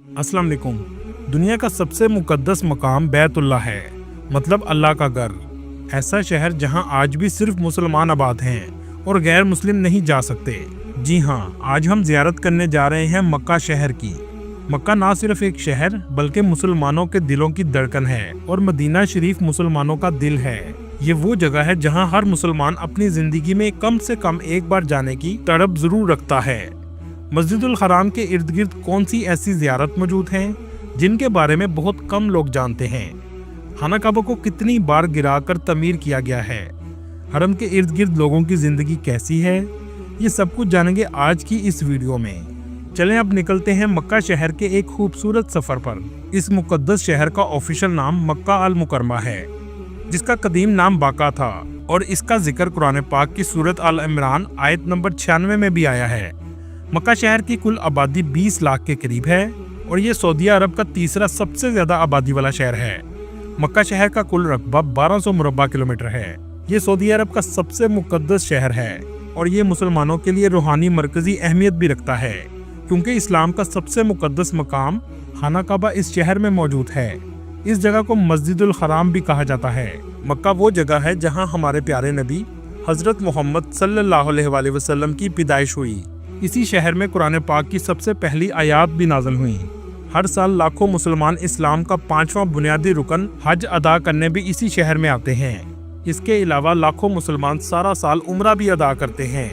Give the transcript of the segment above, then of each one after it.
अस्सलाम वालेकुम। दुनिया का सबसे मुकद्दस मकाम बैतुल्लाह है, मतलब अल्लाह का घर। ऐसा शहर जहां आज भी सिर्फ मुसलमान आबाद हैं और गैर मुस्लिम नहीं जा सकते। जी हाँ, आज हम जियारत करने जा रहे हैं मक्का शहर की। मक्का ना सिर्फ एक शहर बल्कि मुसलमानों के दिलों की धड़कन है और मदीना शरीफ मुसलमानों का दिल है। ये वो जगह है जहां हर मुसलमान अपनी जिंदगी में कम से कम एक बार जाने की तड़प जरूर रखता है। मस्जिदुल हराम के इर्द गिर्द कौन सी ऐसी जियारत मौजूद हैं जिनके बारे में बहुत कम लोग जानते हैं? खाना काबा को कितनी बार गिराकर तमीर किया गया है? हरम के इर्द गिर्द लोगों की जिंदगी कैसी है? ये सब कुछ जानेंगे आज की इस वीडियो में। चलें अब निकलते हैं मक्का शहर के एक खूबसूरत सफर पर। इस मुकद्दस शहर का ऑफिशियल नाम मक्का अल मुकरमा है, जिसका कदीम नाम बाका था, और इसका जिक्र कुरान पाक की सूरत अल इमरान आयत नंबर 96 में भी आया है। मक्का शहर की कुल आबादी 20 लाख के करीब है और ये सऊदी अरब का तीसरा सबसे ज्यादा आबादी वाला शहर है। मक्का शहर का कुल रकबा 1200 मुरब्बा किलोमीटर है। ये सऊदी अरब का सबसे मुकद्दस शहर है और ये मुसलमानों के लिए रूहानी मरकजी अहमियत भी रखता है, क्योंकि इस्लाम का सबसे मुकद्दस मकाम खाना काबा इस शहर में मौजूद है। इस जगह को मस्जिदुल हराम भी कहा जाता है। मक्का वो जगह है जहाँ हमारे प्यारे नबी हजरत मोहम्मद सल्लल्लाहु अलैहि वसल्लम की पैदाइश हुई। इसी शहर में कुरान पाक की सबसे पहली आयात भी नाज़िल हुई। हर साल लाखों मुसलमान इस्लाम का 5वां बुनियादी रुकन हज अदा करने भी इसी शहर में आते हैं। इसके अलावा लाखों मुसलमान सारा साल उम्रा भी अदा करते हैं।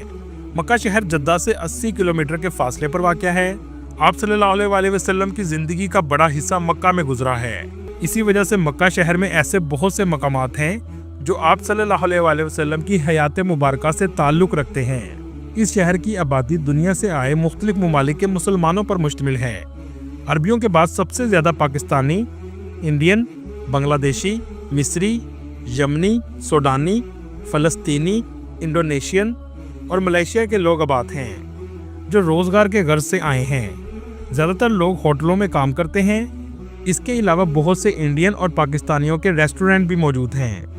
मक्का शहर जद्दा से 80 किलोमीटर के फासले पर वाक़या है। आप सल्लल्लाहु अलैहि वसल्लम की जिंदगी का बड़ा हिस्सा मक्का में गुजरा है। इसी वजह से मक्का शहर में ऐसे बहुत से मकामात हैं जो आप सल्लल्लाहु अलैहि वसल्लम की हयात मुबारका से ताल्लुक़ रखते हैं। इस शहर की आबादी दुनिया से आए मुख्तलिफ ममालिक के मुसलमानों पर मुश्तमिल है। अरबियों के बाद सबसे ज़्यादा पाकिस्तानी, इंडियन, बांग्लादेशी, मिस्री, यमनी, सूडानी, फ़लस्तीनी, इंडोनेशियन और मलेशिया के लोग आबाद हैं, जो रोज़गार के गर्ज से आए हैं। ज़्यादातर लोग होटलों में काम करते हैं। इसके अलावा बहुत से इंडियन और पाकिस्तानियों के रेस्टोरेंट भी मौजूद हैं।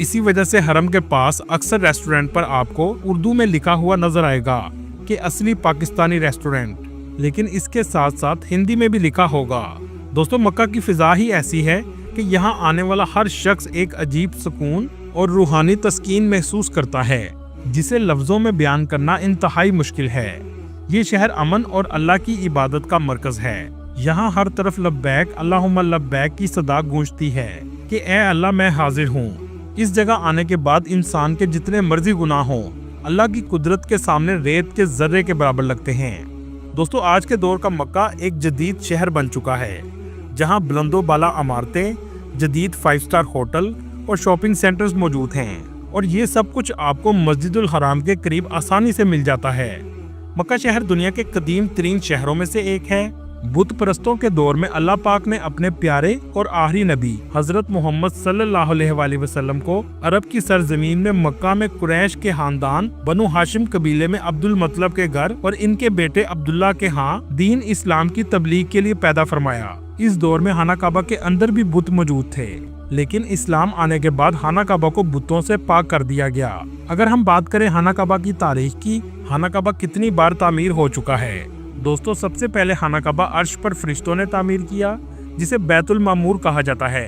इसी वजह से हरम के पास अक्सर रेस्टोरेंट पर आपको उर्दू में लिखा हुआ नजर आएगा कि असली पाकिस्तानी रेस्टोरेंट, लेकिन इसके साथ साथ हिंदी में भी लिखा होगा। दोस्तों, मक्का की फिजा ही ऐसी है कि यहाँ आने वाला हर शख्स एक अजीब सुकून और रूहानी तस्कीन महसूस करता है, जिसे लफ्जों में बयान करना इंतहाई मुश्किल है। ये शहर अमन और अल्लाह की इबादत का मरकज है। यहाँ हर तरफ लब्बैक अल्लाहुम्मा लब्बैक की सदा गूंजती है कि ए अल्लाह, मैं हाजिर हूँ। इस जगह आने के बाद इंसान के जितने मर्जी गुनाह हों, अल्लाह की कुदरत के सामने रेत के जर्रे के बराबर लगते हैं। दोस्तों, आज के दौर का मक्का एक जदीद शहर बन चुका है, जहां बुलंदो बाला इमारतें, जदीद 5 स्टार होटल और शॉपिंग सेंटर्स मौजूद हैं, और ये सब कुछ आपको मस्जिदुल हराम के करीब आसानी से मिल जाता है। मक्का शहर दुनिया के कदीम तरीन शहरों में से एक है। बुत परस्तों के दौर में अल्लाह पाक ने अपने प्यारे और आखिरी नबी हजरत मोहम्मद सल्लल्लाहु अलैहि वसल्लम को अरब की सरजमीन में मक्का में कुरैश के खानदान बनु हाशिम कबीले में अब्दुल मतलब के घर और इनके बेटे अब्दुल्ला के यहाँ दीन इस्लाम की तबलीग के लिए पैदा फरमाया। इस दौर में खाना काबा के अंदर भी बुत मौजूद थे, लेकिन इस्लाम आने के बाद खाना काबा को बुतों से पाक कर दिया गया। अगर हम बात करें खाना काबा की तारीख की, खाना काबा कितनी बार तामीर हो चुका है। दोस्तों, सबसे पहले खाना काबा अर्श पर फरिश्तों ने तामीर किया, जिसे बैतुल मामूर कहा जाता है।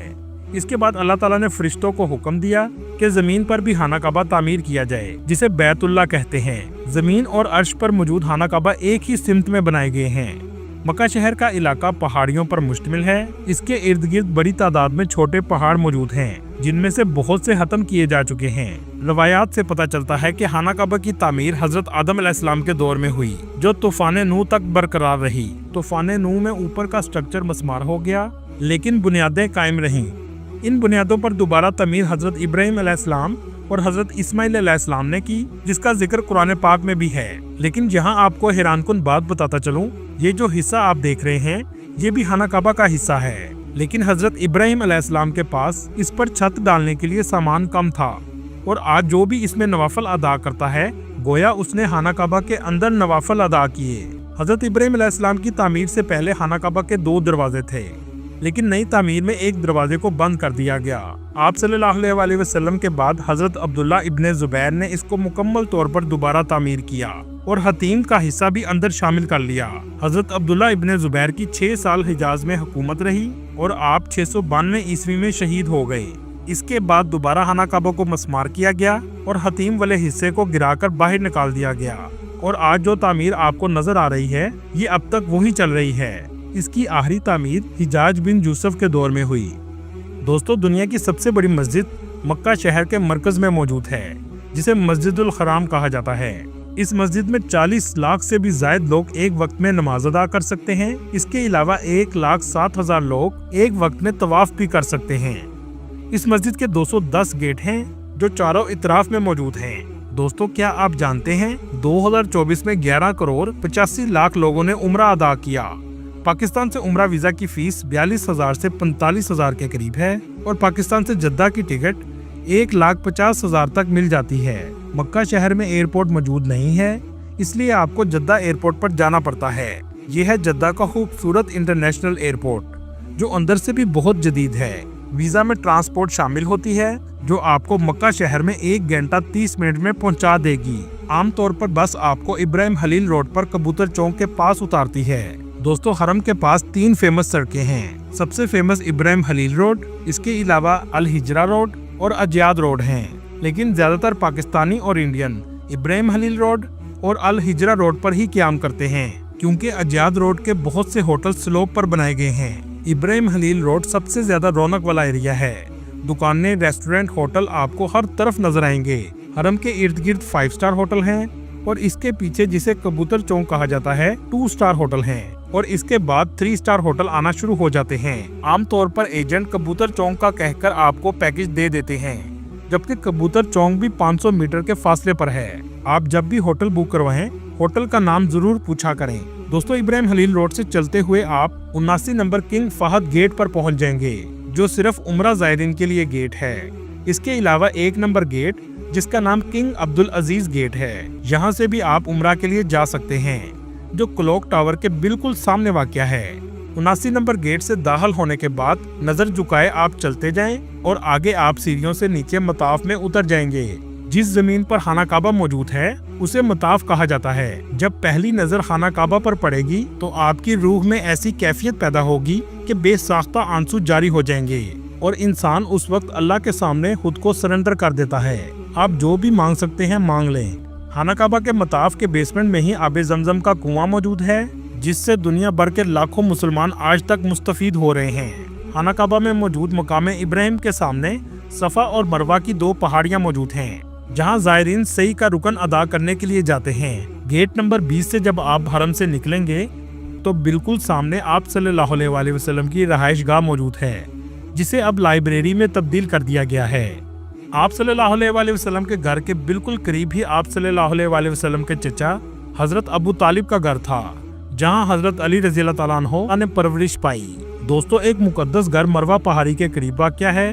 इसके बाद अल्लाह ताला ने फरिश्तों को हुक्म दिया कि जमीन पर भी खाना काबा तामीर किया जाए, जिसे बैतुल्लाह कहते हैं। जमीन और अर्श पर मौजूद खाना काबा एक ही सिमत में बनाए गए हैं। मक्का शहर का इलाका पहाड़ियों पर मुश्तमिल है। इसके इर्द गिर्द बड़ी तादाद में छोटे पहाड़ मौजूद हैं, जिनमें से बहुत से खत्म किए जा चुके हैं। रवायात से पता चलता है कि खाना काबा की तामीर हजरत आदम अलैहिस्सलाम के दौर में हुई, जो तूफान नूह तक बरकरार रही। तूफान नूह में ऊपर का स्ट्रक्चर मसमार हो गया, लेकिन बुनियादें कायम रहीं। इन बुनियादों पर दोबारा तमीर हजरत इब्राहिम अलैहिस्सलाम और हजरत इस्माइल अलैहिस्सलाम ने की, जिसका जिक्र कुरान पाक में भी है। लेकिन यहाँ आपको हैरानकुन बात बताता चलूं, ये जो हिस्सा आप देख रहे हैं, ये भी खाना काबा का हिस्सा है, लेकिन हजरत इब्राहिम अलैहिस्सलाम के पास इस पर छत डालने के लिए सामान कम था, और आज जो भी इसमें नवाफल अदा करता है, गोया उसने खाना काबा के अंदर नवाफल अदा किए। हजरत इब्राहिम अलैहिस्सलाम की तामीर से पहले खाना काबा के 2 दरवाजे थे, लेकिन नई तामीर में एक दरवाजे को बंद कर दिया गया। आप सल्लल्लाहु अलैहि वसल्लम के बाद हजरत अब्दुल्ला इब्ने जुबैर ने इसको मुकम्मल तौर पर दोबारा तामीर किया और हतीम का हिस्सा भी अंदर शामिल कर लिया। हजरत अब्दुल्ला इब्ने जुबैर की 6 साल हिजाज में हुकूमत रही और आप 692 ईस्वी में शहीद हो गए। इसके बाद दोबारा खाना काबा को मस्मार किया गया और हतीम वाले हिस्से को गिराकर बाहर निकाल दिया गया और आज जो तामीर आपको नजर आ रही है ये अब तक वही चल रही है। इसकी आखिरी तामीर हिजाज बिन यूसुफ के दौर में हुई। दोस्तों, दुनिया की सबसे बड़ी मस्जिद मक्का शहर के मरकज में मौजूद है, जिसे मस्जिदुल हराम कहा जाता है। इस मस्जिद में 40 लाख से भी ज्यादा लोग एक वक्त में नमाज अदा कर सकते हैं। इसके अलावा 1,07,000 लोग एक वक्त में तवाफ भी कर सकते हैं। इस मस्जिद के 210 गेट हैं जो चारों इतराफ में मौजूद हैं। दोस्तों, क्या आप जानते हैं 2024 में 11 करोड़ 85 लाख लोगों ने उम्रा अदा किया। पाकिस्तान से उम्रा वीजा की फीस 42,000 से 45,000 के करीब है और पाकिस्तान से जद्दा की टिकट 1,50,000 तक मिल जाती है। मक्का शहर में एयरपोर्ट मौजूद नहीं है, इसलिए आपको जद्दा एयरपोर्ट पर जाना पड़ता है। यह है जद्दा का खूबसूरत इंटरनेशनल एयरपोर्ट, जो अंदर से भी बहुत जदीद है। वीजा में ट्रांसपोर्ट शामिल होती है, जो आपको मक्का शहर में 1 घंटा 30 मिनट में पहुंचा देगी। आमतौर पर बस आपको इब्राहिम खलील रोड पर कबूतर चौक के पास उतारती है। दोस्तों, हरम के पास 3 फेमस सड़कें हैं। सबसे फेमस इब्राहिम खलील रोड, इसके अलावा अल हिजरा रोड और अजयाद रोड हैं। लेकिन ज्यादातर पाकिस्तानी और इंडियन इब्राहिम खलील रोड और अल हिजरा रोड पर ही क़याम करते हैं, क्योंकि अजयाद रोड के बहुत से होटल स्लोप पर बनाए गए हैं। इब्राहिम खलील रोड सबसे ज्यादा रौनक वाला एरिया है। दुकानें, रेस्टोरेंट, होटल आपको हर तरफ नजर आएंगे। हरम के इर्द गिर्द 5 स्टार होटल हैं और इसके पीछे, जिसे कबूतर चौक कहा जाता है, 2 स्टार होटल हैं और इसके बाद 3 स्टार होटल आना शुरू हो जाते हैं। आमतौर पर एजेंट कबूतर चौक का कहकर आपको पैकेज दे देते हैं, जबकि कबूतर चौक भी 500 मीटर के फासले पर है। आप जब भी होटल बुक करवाएं, होटल का नाम जरूर पूछा करें। दोस्तों, इब्राहिम खलील रोड से चलते हुए आप 79 नंबर किंग फहद गेट पर पहुंच जाएंगे, जो सिर्फ उम्रा ज़ायरीन के लिए गेट है। इसके अलावा 1 नंबर गेट, जिसका नाम किंग अब्दुल अजीज गेट है, यहाँ से भी आप उम्रा के लिए जा सकते हैं, जो क्लॉक टावर के बिल्कुल सामने वाक़या है। 79 नंबर गेट से दाखिल होने के बाद नजर झुकाए आप चलते जाएं और आगे आप सीढ़ियों से नीचे मताफ में उतर जाएंगे। जिस जमीन पर खाना काबा मौजूद है उसे मताफ कहा जाता है। जब पहली नजर खाना काबा पर पड़ेगी तो आपकी रूह में ऐसी कैफियत पैदा होगी कि बेसाख्ता आंसू जारी हो जाएंगे और इंसान उस वक्त अल्लाह के सामने खुद को सरेंडर कर देता है। आप जो भी मांग सकते हैं मांग लें। खाना काबा के मताफ के बेसमेंट में ही आबे जमजम का कुआं मौजूद है, जिससे दुनिया भर के लाखों मुसलमान आज तक मुस्तफीद हो रहे हैं। खाना काबा में मौजूद मकाम इब्राहिम के सामने सफा और मरवा की 2 पहाड़ियां मौजूद हैं, जहां ज़ायरीन सही का रुकन अदा करने के लिए जाते हैं। गेट नंबर 20 से जब आप हरम से निकलेंगे तो बिल्कुल सामने आप सल्लल्लाहु अलैहि वसल्लम की रहायशगाह मौजूद है, जिसे अब लाइब्रेरी में तब्दील कर दिया गया है। आप सल्लल्लाहु अलैहि वसल्लम के घर के बिल्कुल करीब ही आप सल्लल्लाहु अलैहि वसल्लम के चचा हजरत अबू तालिब का घर था, जहां हजरत अली रज़ी अल्लाह तआला अन्हु ने परवरिश पाई। दोस्तों, एक मुकद्दस घर मरवा पहाड़ी के करीब वाक़या है।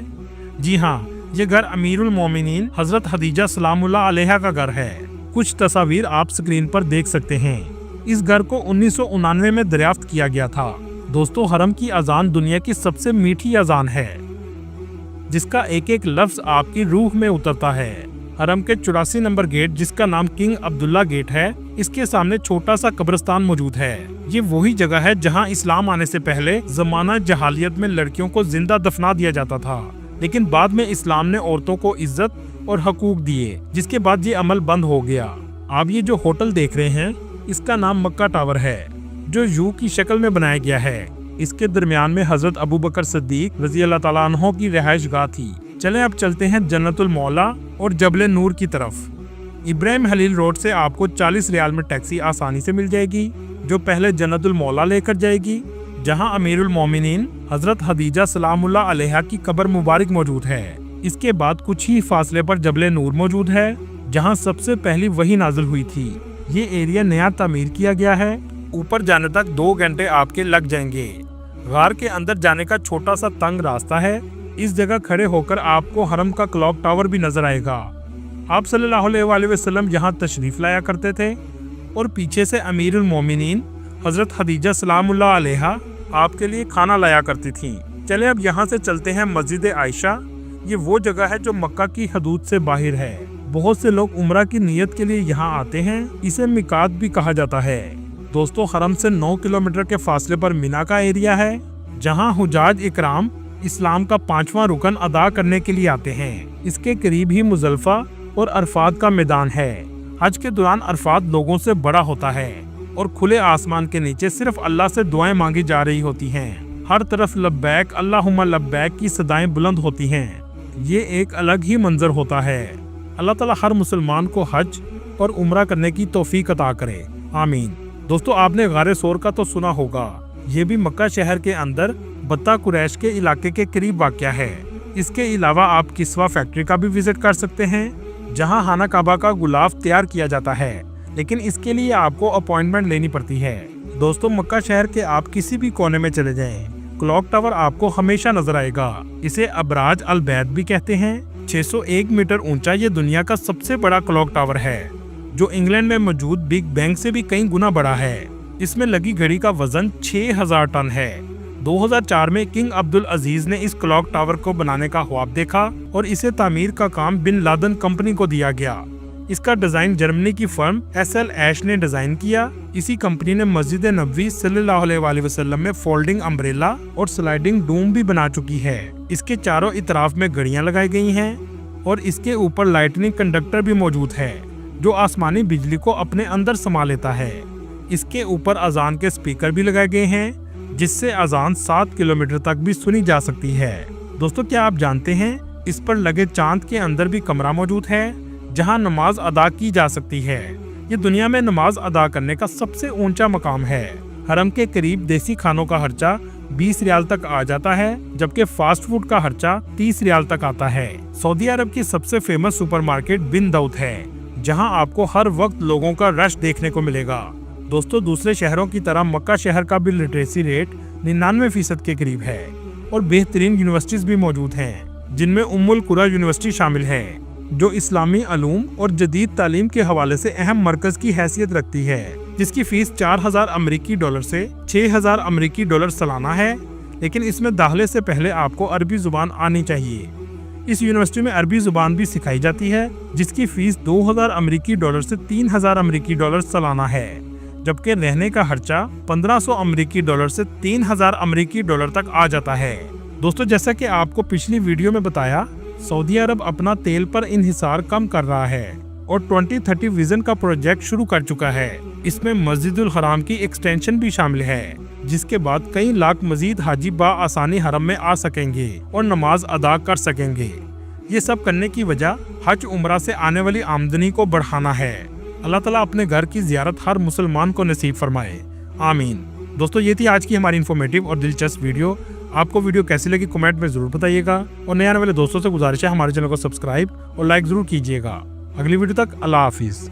जी हाँ, ये घर अमीरुल मोमिनीन हजरत खदीजा सलामुल्लाह अलैहा का घर है। कुछ तस्वीर आप स्क्रीन पर देख सकते हैं। इस घर को 1999 में दरियाफ्त किया गया था। दोस्तों, हरम की अजान दुनिया की सबसे मीठी अजान है, जिसका एक एक लफ्ज आपकी रूह में उतरता है। हरम के 84 नंबर गेट, जिसका नाम किंग अब्दुल्ला गेट है, इसके सामने छोटा सा कब्रिस्तान मौजूद है। ये वही जगह है जहां इस्लाम आने से पहले जमाना जहालियत में लड़कियों को जिंदा दफना दिया जाता था, लेकिन बाद में इस्लाम ने औरतों को इज्जत और हकूक दिए, जिसके बाद ये अमल बंद हो गया। आप ये जो होटल देख रहे हैं, इसका नाम मक्का टावर है, जो यू की शक्ल में बनाया गया है। इसके दरमियान में हजरत अबू बकर सिद्दीक रज़ी अल्लाह तआला अन्हु की रिहाइशगाह थी। चलें अब चलते हैं जन्नतुल मौला और जबले नूर की तरफ। इब्राहिम खलील रोड से आपको 40 रियाल में टैक्सी आसानी से मिल जाएगी, जो पहले जन्नतुल मौला लेकर जाएगी, जहां अमीरुल मोमिनीन हजरत खदीजा सलामुल्लाह अलैहा की कब्र मुबारक मौजूद है। इसके बाद कुछ ही फासले पर जबले नूर मौजूद है, जहां सबसे पहली वही नाजिल हुई थी। ये एरिया नया तामीर किया गया है। ऊपर जाने तक 2 घंटे आपके लग जाएंगे। गार के अंदर जाने का छोटा सा तंग रास्ता है। इस जगह खड़े होकर आपको हरम का क्लॉक टावर भी नजर आएगा। आप सल्लल्लाहु अलैहि वसल्लम यहाँ तशरीफ लाया करते थे और पीछे से अमीरुल मोमिनीन हजरत खदीजा सलामुल्लाह अलैहा آپ کے لیے کھانا لایا کرتی تھیں۔ چلیں اب یہاں سے چلتے ہیں مسجد عائشہ۔ یہ وہ جگہ ہے جو مکہ کی حدود سے باہر ہے۔ بہت سے لوگ عمرہ کی نیت کے لیے یہاں آتے ہیں۔ اسے میقات بھی کہا جاتا ہے۔ دوستو حرم سے 9 کلومیٹر کے فاصلے پر مینا کا ایریا ہے، جہاں حجاج اکرام اسلام کا 5واں رکن ادا کرنے کے لیے آتے ہیں۔ اس کے قریب ہی مزدلفہ اور عرفات کا میدان ہے۔ حج کے دوران عرفات لوگوں سے بڑا ہوتا ہے اور کھلے آسمان کے نیچے صرف اللہ سے دعائیں مانگی جا رہی ہوتی ہیں۔ ہر طرف لبیک اللہم لبیک کی صدائیں بلند ہوتی ہیں۔ یہ ایک الگ ہی منظر ہوتا ہے۔ اللہ تعالیٰ ہر مسلمان کو حج اور عمرہ کرنے کی توفیق عطا کرے، آمین۔ دوستو آپ نے غار ثور کا تو سنا ہوگا، یہ بھی مکہ شہر کے اندر بطہ قریش کے علاقے کے قریب واقع ہے۔ اس کے علاوہ آپ کسوہ فیکٹری کا بھی وزٹ کر سکتے ہیں، جہاں خانہ کعبہ کا غلاف تیار کیا جاتا ہے، لیکن اس کے لیے آپ کو اپوائنٹمنٹ لینی پڑتی ہے۔ دوستو مکہ شہر کے آپ کسی بھی کونے میں چلے جائیں، کلاک ٹاور آپ کو ہمیشہ نظر آئے گا۔ اسے ابراج البیت بھی کہتے ہیں۔ 601 میٹر اونچا یہ دنیا کا سب سے بڑا کلاک ٹاور ہے، جو انگلینڈ میں موجود بگ بینگ سے بھی کئی گنا بڑا ہے۔ اس میں لگی گھڑی کا وزن 6000 ٹن ہے۔ 2004 میں کنگ عبدالعزیز نے اس کلاک ٹاور کو بنانے کا خواب دیکھا اور اسے تعمیر کا کام بن لادن کمپنی کو دیا گیا۔ اس کا ڈیزائن جرمنی کی فرم SL ایش نے ڈیزائن کیا۔ اسی کمپنی نے مسجد نبوی صلی اللہ علیہ وسلم میں فولڈنگ امبریلا اور سلائیڈنگ ڈوم بھی بنا چکی ہے۔ اس کے چاروں اطراف میں گھڑیاں لگائی گئی ہیں اور اس کے اوپر لائٹنگ کنڈکٹر بھی موجود ہے، جو آسمانی بجلی کو اپنے اندر سما لیتا ہے۔ اس کے اوپر اذان کے سپیکر بھی لگائے گئے ہیں، جس سے اذان 7 کلومیٹر تک بھی سنی جا سکتی ہے۔ دوستو کیا آپ جانتے ہیں اس پر لگے چاند کے اندر بھی کمرہ موجود ہے، جہاں نماز ادا کی جا سکتی ہے۔ یہ دنیا میں نماز ادا کرنے کا سب سے اونچا مقام ہے۔ حرم کے قریب دیسی کھانوں کا خرچہ 20 ریال تک آ جاتا ہے، جبکہ فاسٹ فوڈ کا خرچہ 30 ریال تک آتا ہے۔ سعودی عرب کی سب سے فیمس سپر مارکیٹ بن داؤد ہے، جہاں آپ کو ہر وقت لوگوں کا رش دیکھنے کو ملے گا۔ دوستو دوسرے شہروں کی طرح مکہ شہر کا بھی لٹریسی ریٹ 99% کے قریب ہے اور بہترین یونیورسٹیز بھی موجود ہیں، جن میں ام القری یونیورسٹی شامل ہے، جو اسلامی علوم اور جدید تعلیم کے حوالے سے اہم مرکز کی حیثیت رکھتی ہے، جس کی فیس 4000 امریکی ڈالر سے 6000 امریکی ڈالر سالانہ ہے، لیکن اس میں داخلے سے پہلے آپ کو عربی زبان آنی چاہیے۔ اس یونیورسٹی میں عربی زبان بھی سکھائی جاتی ہے، جس کی فیس 2000 امریکی ڈالر سے 3000 امریکی ڈالر سالانہ ہے، جبکہ رہنے کا خرچہ 1500 امریکی ڈالر سے 3000 امریکی ڈالر تک آ جاتا ہے۔ دوستو جیسا کہ آپ کو پچھلی ویڈیو میں بتایا، سعودی عرب اپنا تیل پر انحصار کم کر رہا ہے اور 2030 ویژن کا پروجیکٹ شروع کر چکا ہے۔ اس میں مسجد الحرام کی ایکسٹینشن بھی شامل ہے، جس کے بعد کئی لاکھ مزید حاجی بآسانی حرم میں آ سکیں گے اور نماز ادا کر سکیں گے۔ یہ سب کرنے کی وجہ حج عمرہ سے آنے والی آمدنی کو بڑھانا ہے۔ اللہ تعالیٰ اپنے گھر کی زیارت ہر مسلمان کو نصیب فرمائے، آمین۔ دوستو یہ تھی آج کی ہماری انفارمیٹیو اور دلچسپ ویڈیو۔ آپ کو ویڈیو کیسی لگی کمنٹ میں ضرور بتائیے گا، اور نئے آنے والے دوستوں سے گزارش ہے ہمارے چینل کو سبسکرائب اور لائک ضرور کیجیے گا۔ اگلی ویڈیو تک اللہ حافظ۔